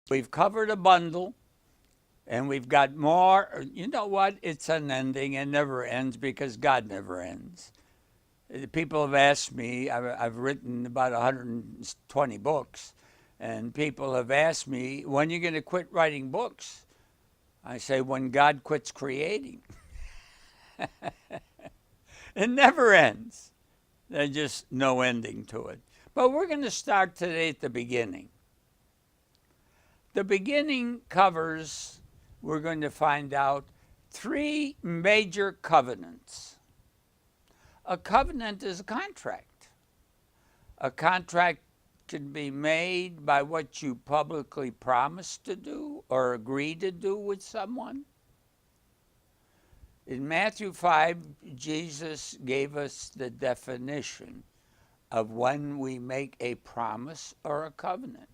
We've covered a bundle, and we've got more. You know what? It's unending and never ends because God never ends. People have asked me, I've written about 120 books, and people have asked me, when are you going to quit writing books? I say, when God quits creating. It never ends. There's just no ending to it. But we're going to start today at the beginning. The beginning covers, we're going to find out, three major covenants. A covenant is a contract. A contract can be made by what you publicly promise to do or agree to do with someone. In Matthew 5, Jesus gave us the definition of when we make a promise or a covenant.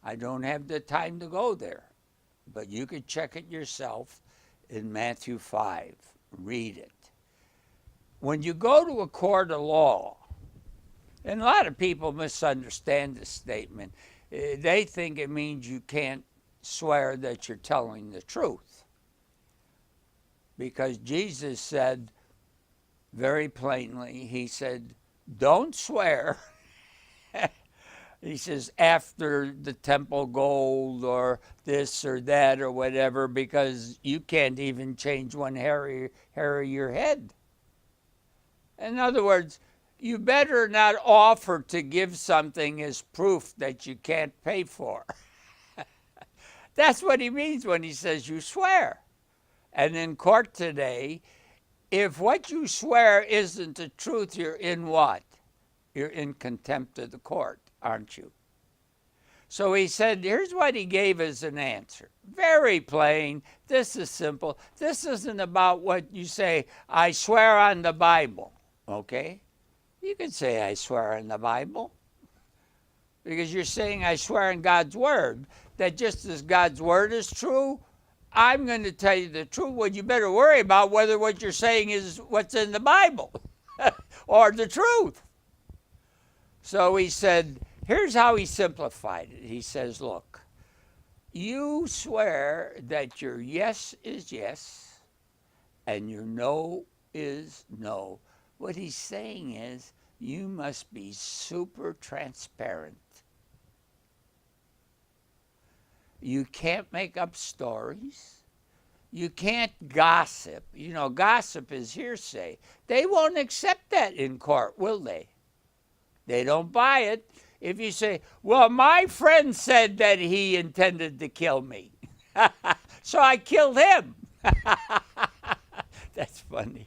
I don't have the time to go there, but you could check it yourself in Matthew 5. Read it. When you go to a court of law, and a lot of people misunderstand this statement, they think it means you can't swear that you're telling the truth. Because Jesus said very plainly, he said, don't swear. He says, after the temple gold or this or that or whatever, because you can't even change one hair of your head. In other words, you better not offer to give something as proof that you can't pay for. That's what he means when he says you swear. And in court today, if what you swear isn't the truth, you're in what? You're in contempt of the court, aren't you? So he said, here's what he gave as an answer. Very plain. This is simple. This isn't about what you say, I swear on the Bible, okay? You can say, I swear on the Bible, because you're saying, I swear on God's word, that just as God's word is true, I'm going to tell you the truth. Well, you better worry about whether what you're saying is what's in the Bible or the truth. So he said, here's how he simplified it. He says, look, you swear that your yes is yes and your no is no. What he's saying is you must be super transparent. You can't make up stories. You can't gossip. You know, gossip is hearsay. They won't accept that in court, will they? They don't buy it. If you say, well, my friend said that he intended to kill me, so I killed him. That's funny.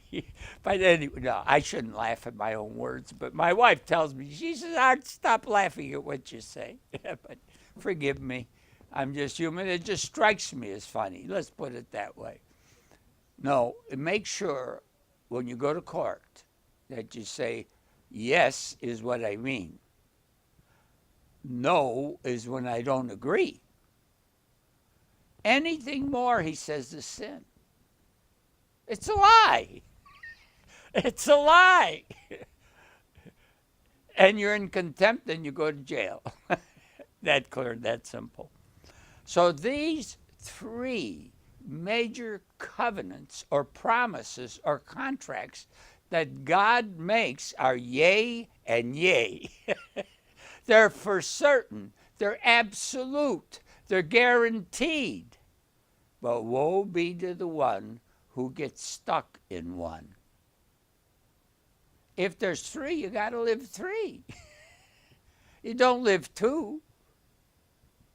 But anyway, no, I shouldn't laugh at my own words, but my wife tells me, she says, Art, stop laughing at what you say. But forgive me. I'm just human. It just strikes me as funny. Let's put it that way. No, make sure when you go to court that you say, yes is what I mean. No is when I don't agree. Anything more, he says, is sin. It's a lie. It's a lie. And you're in contempt and you go to jail. That clear, that simple. So these three major covenants or promises or contracts that God makes are yea and yea. They're for certain. They're absolute. They're guaranteed. But woe be to the one who gets stuck in one. If there's three, you got to live three. You don't live two.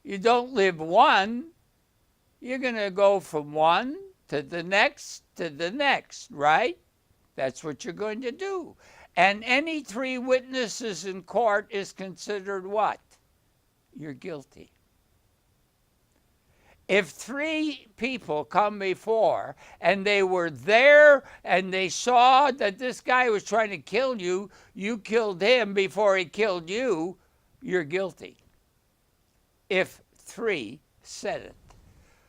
You don't live one. You're going to go from one to the next, right? That's what you're going to do. And any three witnesses in court is considered what? You're guilty. If three people come before and they were there and they saw that this guy was trying to kill you, you killed him before he killed you, you're guilty. If three said it.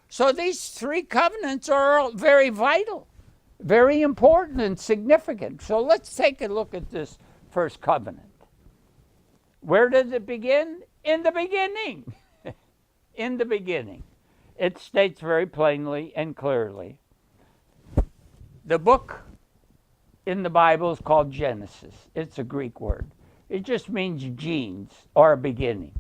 So these three covenants are very vital, very important and significant. So let's take a look at this first covenant. Where does it begin? In the beginning. In the beginning. It states very plainly and clearly. The book in the Bible is called Genesis. It's a Greek word. It just means genes or a beginning.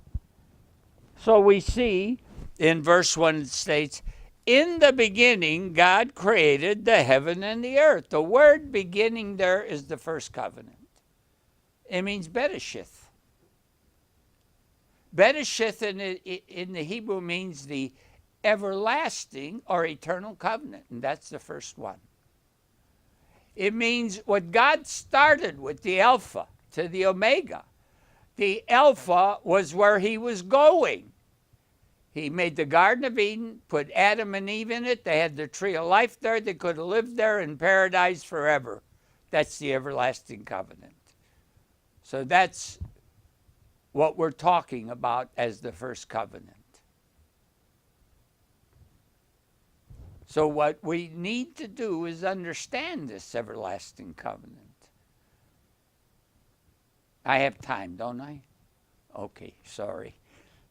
So we see in verse 1 it states, in the beginning God created the heaven and the earth. The word beginning there is the first covenant. It means Bereshith. Bereshith in the Hebrew means the everlasting or eternal covenant, and that's the first one. It means what God started with, the Alpha to the Omega. The Alpha was where he was going. He made the Garden of Eden, put Adam and Eve in it. They had the tree of life there. They could have lived there in paradise forever. That's the everlasting covenant. So that's what we're talking about as the first covenant. So what we need to do is understand this everlasting covenant. I have time, don't I? Okay, sorry.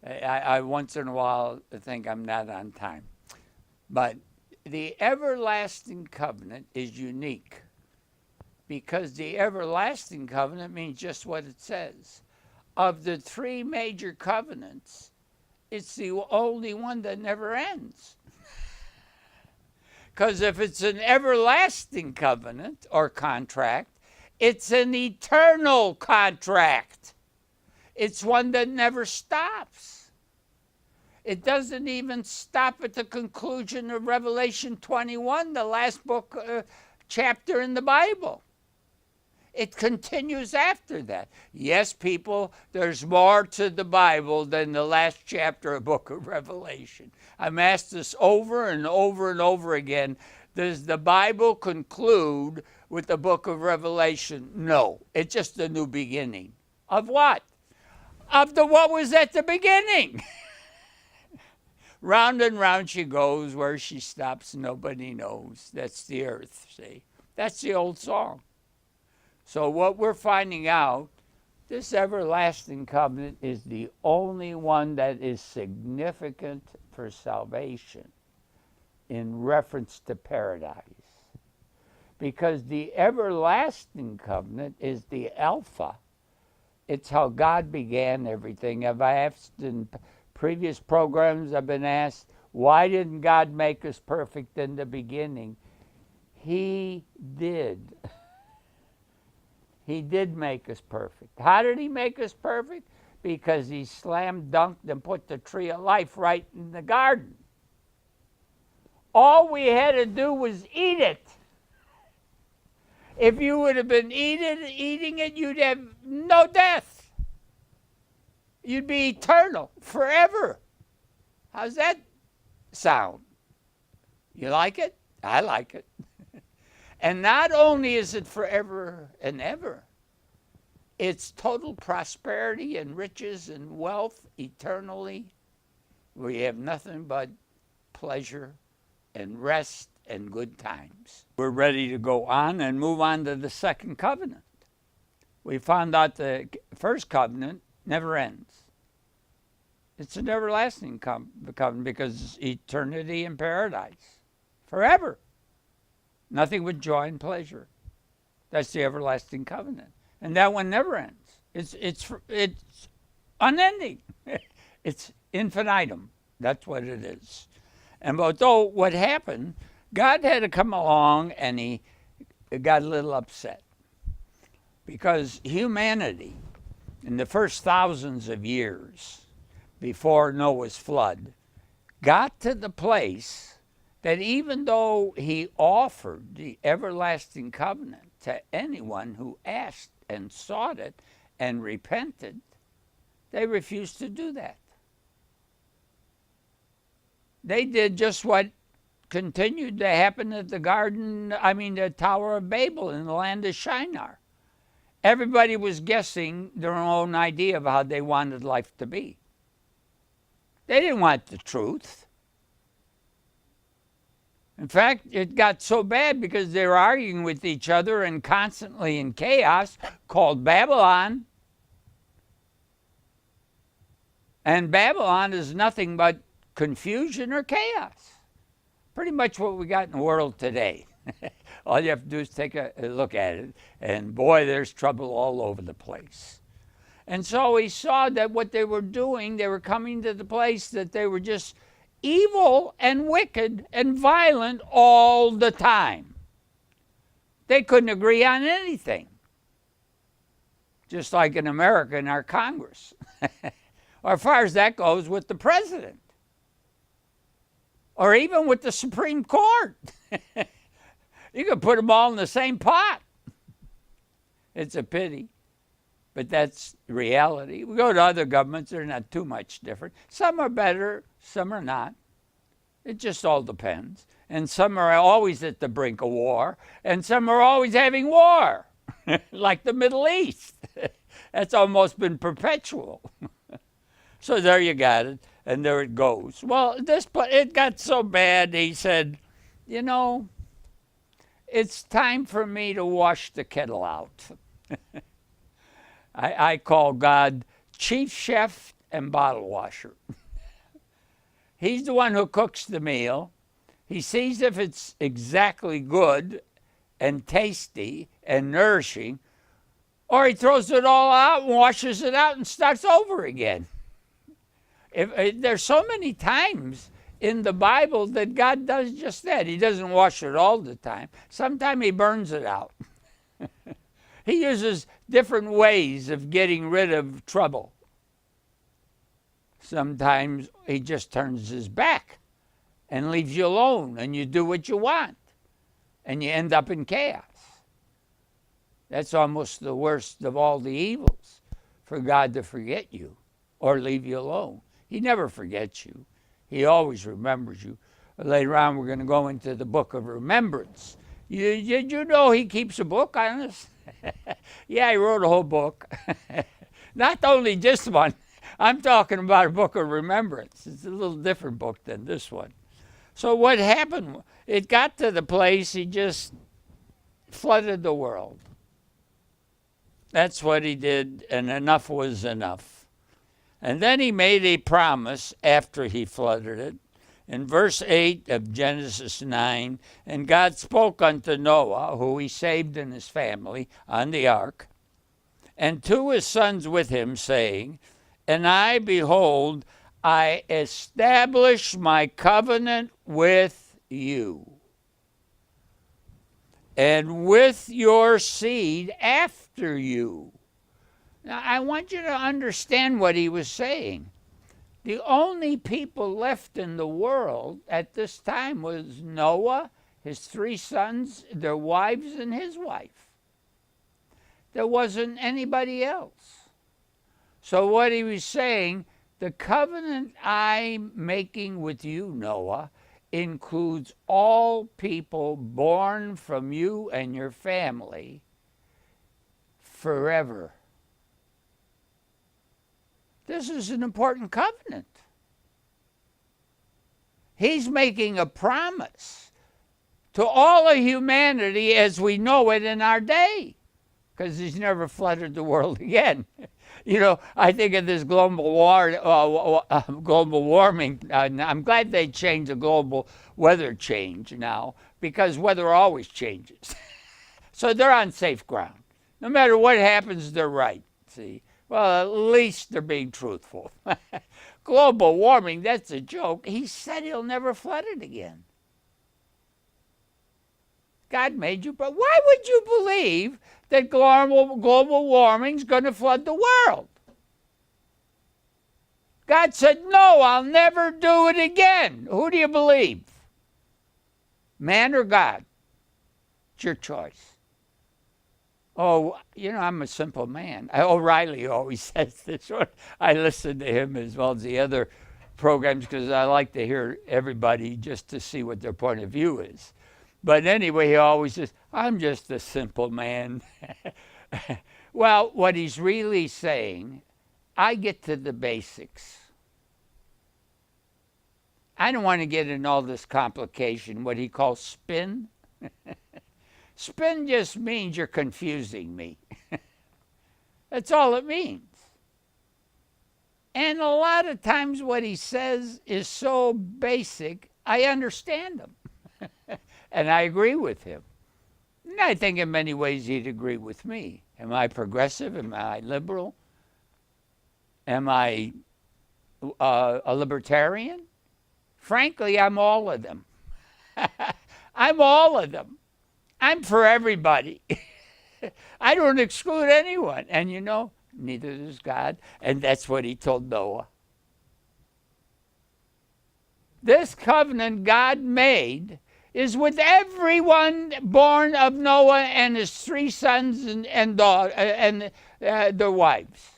I once in a while think I'm not on time. But the everlasting covenant is unique because the everlasting covenant means just what it says. Of the three major covenants, it's the only one that never ends. Because if it's an everlasting covenant or contract, it's an eternal contract. It's one that never stops. It doesn't even stop at the conclusion of Revelation 21, the last book, chapter in the Bible. It continues after that. Yes, people, there's more to the Bible than the last chapter of the book of Revelation. I'm asked this over and over and over again. Does the Bible conclude with the book of Revelation? No, it's just a new beginning. Of what? Of what was at the beginning. Round and round she goes, where she stops nobody knows. That's the earth, see? That's the old song. So what we're finding out, this everlasting covenant is the only one that is significant for salvation in reference to paradise. Because the everlasting covenant is the Alpha. It's how God began everything. Have I asked in previous programs, I've been asked, why didn't God make us perfect in the beginning? He did. He did make us perfect. How did he make us perfect? Because he slam dunked and put the tree of life right in the garden. All we had to do was eat it. If you would have been eating it, you'd have no death. You'd be eternal forever. How's that sound? You like it? I like it. And not only is it forever and ever, it's total prosperity and riches and wealth eternally. We have nothing but pleasure and rest and good times. We're ready to go on and move on to the second covenant. We found out the first covenant never ends. It's an everlasting covenant because it's eternity in paradise. Forever. Nothing but joy and pleasure. That's the everlasting covenant. And that one never ends. It's unending. It's infinitum. That's what it is. And although what happened, God had to come along and he got a little upset. Because humanity, in the first thousands of years before Noah's flood, got to the place that even though he offered the everlasting covenant to anyone who asked and sought it and repented, they refused to do that. They did just what continued to happen at the Tower of Babel in the land of Shinar. Everybody was guessing their own idea of how they wanted life to be. They didn't want the truth. In fact, it got so bad because they were arguing with each other and constantly in chaos called Babylon. And Babylon is nothing but confusion or chaos. Pretty much what we got in the world today. All you have to do is take a look at it, and boy, there's trouble all over the place. And so he saw that what they were doing, they were coming to the place that they were just evil and wicked and violent all the time. They couldn't agree on anything. Just like in America in our Congress. Or as far as that goes, with the president. Or even with the Supreme Court. You can put them all in the same pot. It's a pity. But that's reality. We go to other governments, they're not too much different. Some are better, some are not. It just all depends. And some are always at the brink of war, and some are always having war, like the Middle East. That's almost been perpetual. So there you got it, and there it goes. Well, it got so bad, he said, you know, it's time for me to wash the kettle out. I call God chief chef and bottle washer. He's the one who cooks the meal. He sees if it's exactly good and tasty and nourishing, or he throws it all out and washes it out and starts over again. There's so many times in the Bible that God does just that. He doesn't wash it all the time. Sometimes he burns it out. He uses different ways of getting rid of trouble. Sometimes he just turns his back and leaves you alone, and you do what you want, and you end up in chaos. That's almost the worst of all the evils, for God to forget you or leave you alone. He never forgets you. He always remembers you. Later on, we're going to go into the book of remembrance. Did you know he keeps a book on us? Yeah, he wrote a whole book. Not only just one. I'm talking about a book of remembrance. It's a little different book than this one. So what happened? It got to the place he just flooded the world. That's what he did, and enough was enough. And then he made a promise after he flooded it. In verse 8 of Genesis 9, and God spoke unto Noah, who he saved and his family on the ark, and to his sons with him, saying, and I, behold, I establish my covenant with you, and with your seed after you. Now, I want you to understand what he was saying. The only people left in the world at this time was Noah, his 3 sons, their wives, and his wife. There wasn't anybody else. So what he was saying, the covenant I'm making with you, Noah, includes all people born from you and your family forever. This is an important covenant. He's making a promise to all of humanity as we know it in our day, because he's never flooded the world again. You know, I think of this global warming. I'm glad they changed the global weather change now, because weather always changes. So they're on safe ground. No matter what happens, they're right, see. Well, at least they're being truthful. Global warming, that's a joke. He said he'll never flood it again. God made you, but why would you believe that global warming's going to flood the world? God said, no, I'll never do it again. Who do you believe? Man or God? It's your choice. Oh, you know, I'm a simple man. O'Reilly always says this one. I listen to him as well as the other programs because I like to hear everybody just to see what their point of view is. But anyway, he always says, I'm just a simple man. Well, what he's really saying, I get to the basics. I don't want to get in all this complication, what he calls spin. Spin just means you're confusing me. That's all it means. And a lot of times what he says is so basic, I understand him. And I agree with him. And I think in many ways he'd agree with me. Am I progressive? Am I liberal? Am I a libertarian? Frankly, I'm all of them. I'm all of them. I'm for everybody. I don't exclude anyone. And you know, neither does God. And that's what he told Noah. This covenant God made is with everyone born of Noah and his 3 sons and their wives.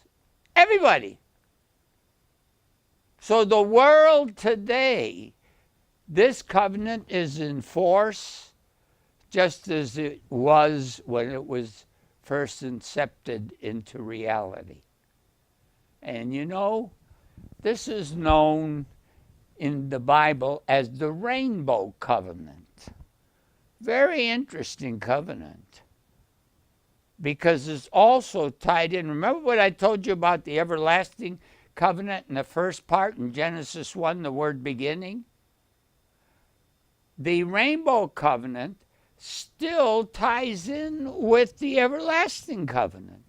Everybody. So the world today, this covenant is in force just as it was when it was first incepted into reality. And you know, this is known in the Bible as the Rainbow Covenant. Very interesting covenant because it's also tied in. Remember what I told you about the everlasting covenant in the first part in Genesis 1, the word beginning? The Rainbow Covenant still ties in with the everlasting covenant.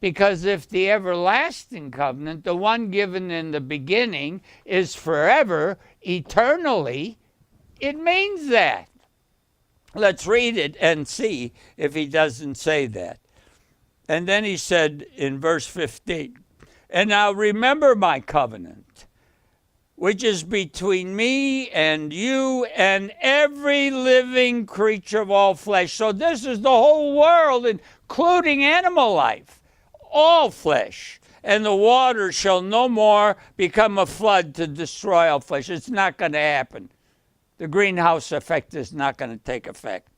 Because if the everlasting covenant, the one given in the beginning, is forever, eternally, it means that. Let's read it and see if he doesn't say that. And then he said in verse 15, and now remember my covenant, which is between me and you and every living creature of all flesh. So this is the whole world, including animal life, all flesh. And the water shall no more become a flood to destroy all flesh. It's not going to happen. The greenhouse effect is not going to take effect.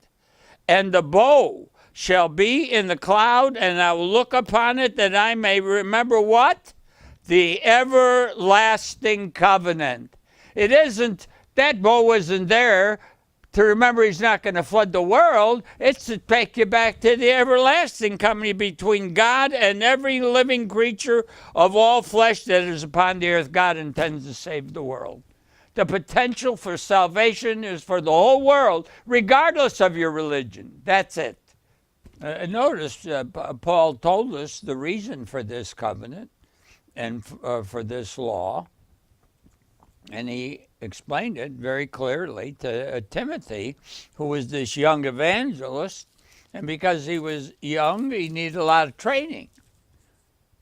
And the bow shall be in the cloud, and I will look upon it that I may remember what? The everlasting covenant. It isn't, that bow isn't there to remember he's not going to flood the world. It's to take you back to the everlasting covenant between God and every living creature of all flesh that is upon the earth. God intends to save the world. The potential for salvation is for the whole world, regardless of your religion. That's it. Notice Paul told us the reason for this covenant and for this law, and he explained it very clearly to Timothy, who was this young evangelist, and because he was young, he needed a lot of training.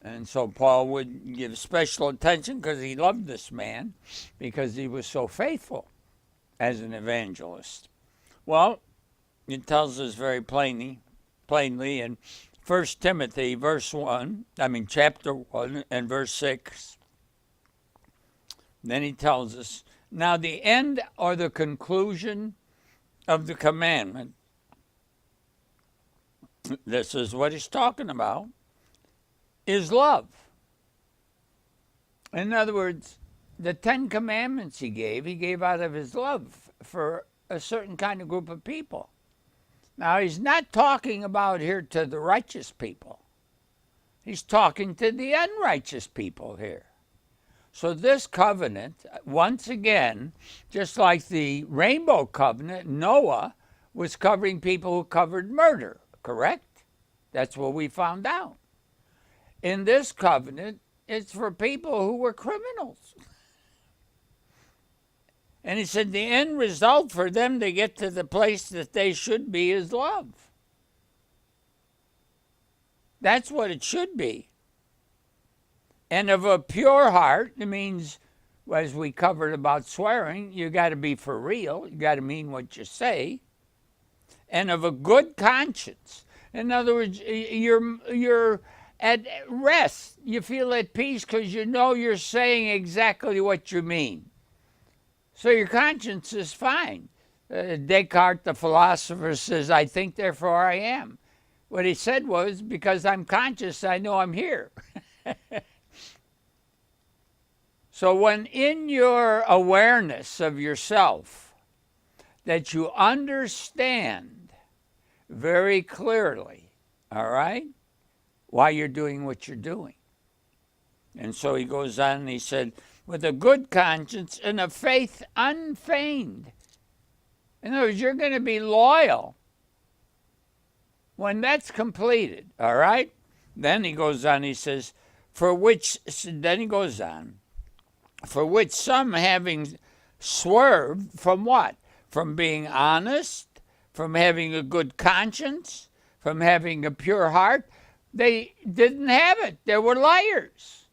And so Paul would give special attention because he loved this man because he was so faithful as an evangelist. Well, it tells us very plainly in 1 Timothy chapter 1 and verse 6. Then he tells us, now the end or the conclusion of the commandment, this is what he's talking about, is love. In other words, the 10 Commandments he gave out of his love for a certain kind of group of people. Now, he's not talking about here to the righteous people. He's talking to the unrighteous people here. So this covenant, once again, just like the Rainbow Covenant, Noah was covering people who covered murder, correct? That's what we found out. In this covenant, it's for people who were criminals. And he said the end result for them to get to the place that they should be is love. That's what it should be. And of a pure heart, it means, as we covered about swearing, you got to be for real. You got to mean what you say. And of a good conscience. In other words, you're at rest. You feel at peace because you know you're saying exactly what you mean. So your conscience is fine. Descartes, the philosopher, says, I think, therefore I am. What he said was, because I'm conscious, I know I'm here. So when in your awareness of yourself, that you understand very clearly, all right, why you're doing what you're doing. And so he goes on and he said, with a good conscience and a faith unfeigned. In other words, you're going to be loyal when that's completed, all right? Then he goes on, he says, then he goes on, for which some having swerved from what? From being honest, from having a good conscience, from having a pure heart. They didn't have it. They were liars.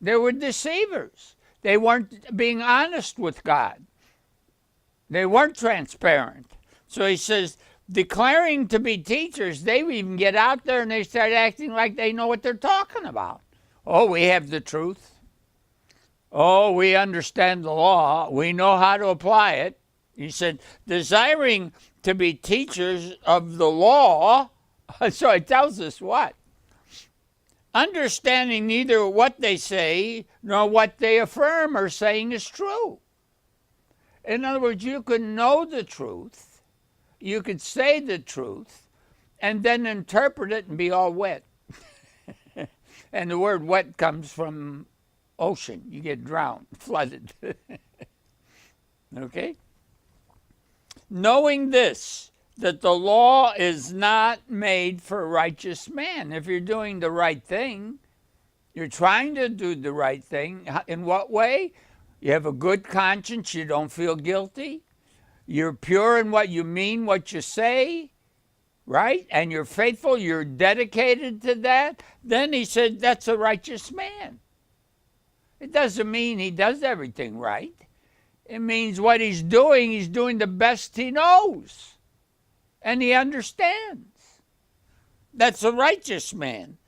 They were deceivers. They weren't being honest with God. They weren't transparent. So he says, declaring to be teachers, they even get out there and they start acting like they know what they're talking about. Oh, we have the truth. Oh, we understand the law. We know how to apply it. He said, desiring to be teachers of the law. So it tells us what? Understanding neither what they say nor what they affirm or saying is true. In other words, you can know the truth, you could say the truth, and then interpret it and be all wet. And the word wet comes from ocean. You get drowned, flooded. Okay? Knowing this, that the law is not made for a righteous man. If you're doing the right thing, you're trying to do the right thing. In what way? You have a good conscience. You don't feel guilty. You're pure in what you mean, what you say, right? And you're faithful. You're dedicated to that. Then he said, that's a righteous man. It doesn't mean he does everything right. It means what he's doing the best he knows. And he understands. That's a righteous man.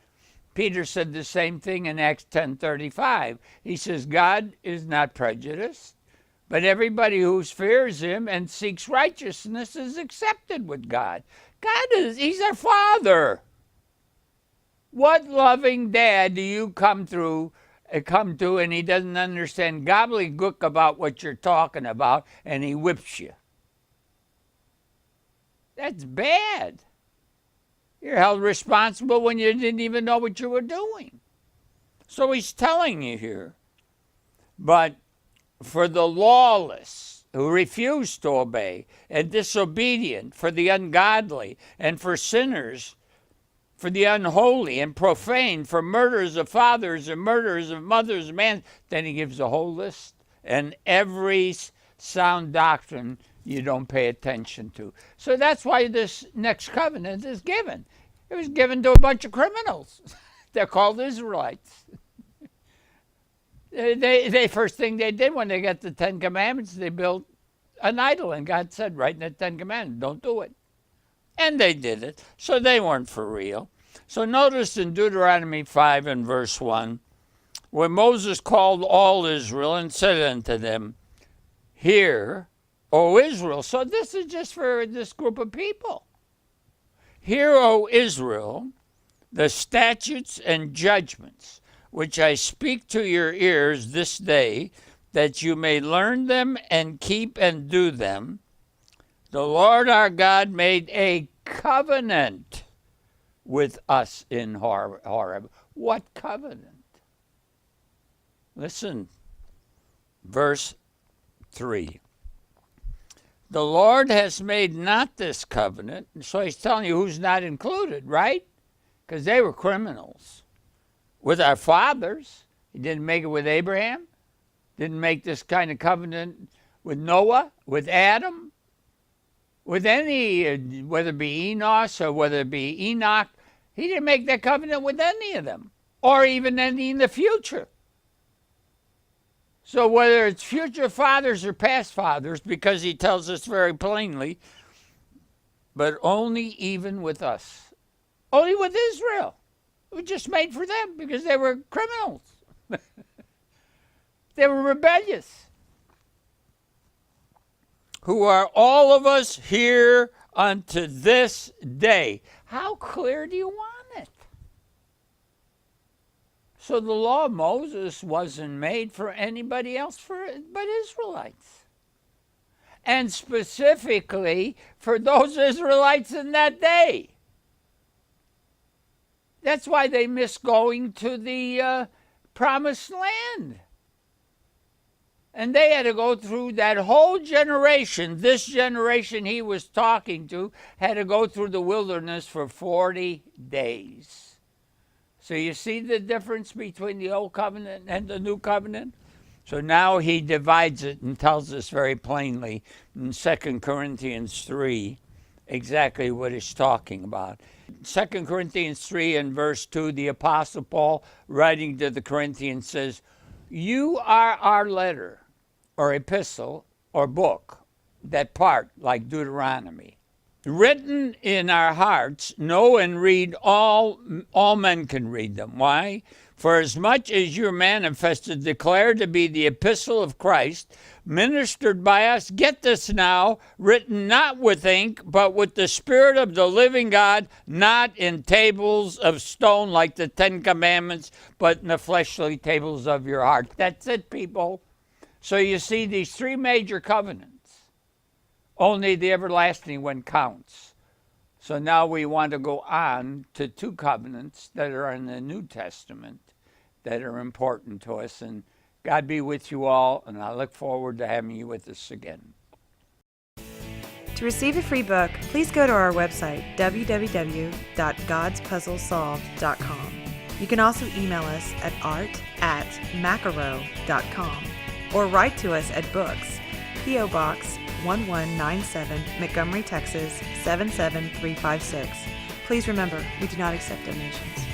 Peter said the same thing in Acts 10:35. He says, God is not prejudiced, but everybody who fears him and seeks righteousness is accepted with God. He's our Father. What loving dad do you come to and he doesn't understand gobbledygook about what you're talking about and he whips you? That's bad. You're held responsible when you didn't even know what you were doing. So he's telling you here, but for the lawless who refuse to obey and disobedient, for the ungodly and for sinners, for the unholy and profane, for murderers of fathers and murderers of mothers and men, then he gives a whole list. And every sound doctrine you don't pay attention to. So that's why this next covenant is given. It was given to a bunch of criminals. They're called Israelites. They first thing they did when they got the Ten Commandments, they built an idol, and God said right in the Ten Commandments, don't do it. And they did it. So they weren't for real. So notice in Deuteronomy 5 and verse 1, where Moses called all Israel and said unto them, hear, O Israel. So this is just for this group of people. Hear, O Israel, the statutes and judgments which I speak to your ears this day, that you may learn them and keep and do them. The Lord our God made a covenant with us in Horeb. What covenant? Listen, verse 3. The Lord has made not this covenant. So he's telling you who's not included, right? Because they were criminals. With our fathers. He didn't make it with Abraham. Didn't make this kind of covenant with Noah, with Adam, with any, whether it be Enos or whether it be Enoch. He didn't make that covenant with any of them. Or even any in the future. So whether it's future fathers or past fathers, because he tells us very plainly, but only even with us. Only with Israel. It was just made for them because they were criminals. They were rebellious. Who are all of us here unto this day. How clear do you want it? So the law of Moses wasn't made for anybody else but Israelites. And specifically for those Israelites in that day. That's why they missed going to the promised land. And they had to go through that whole generation. This generation he was talking to had to go through the wilderness for 40 days. So you see the difference between the old covenant and the new covenant? So now he divides it and tells us very plainly in 2 Corinthians 3 exactly what he's talking about. 2 Corinthians 3 and verse 2, the Apostle Paul, writing to the Corinthians, says, "You are our letter, or epistle, or book," that part, like Deuteronomy, "written in our hearts, know and read all men can read them." Why? "For as much as you're manifested, declared to be the epistle of Christ, ministered by us," get this now, "written not with ink, but with the Spirit of the living God, not in tables of stone like the Ten Commandments, but in the fleshly tables of your heart." That's it, people. So you see these three major covenants. Only the everlasting one counts. So now we want to go on to two covenants that are in the New Testament that are important to us. And God be with you all, and I look forward to having you with us again. To receive a free book, please go to our website, www.godspuzzlesolved.com. You can also email us at art@mokarow.com or write to us at Books, P.O. Box 1197, Montgomery, Texas 77356. Please remember, we do not accept donations.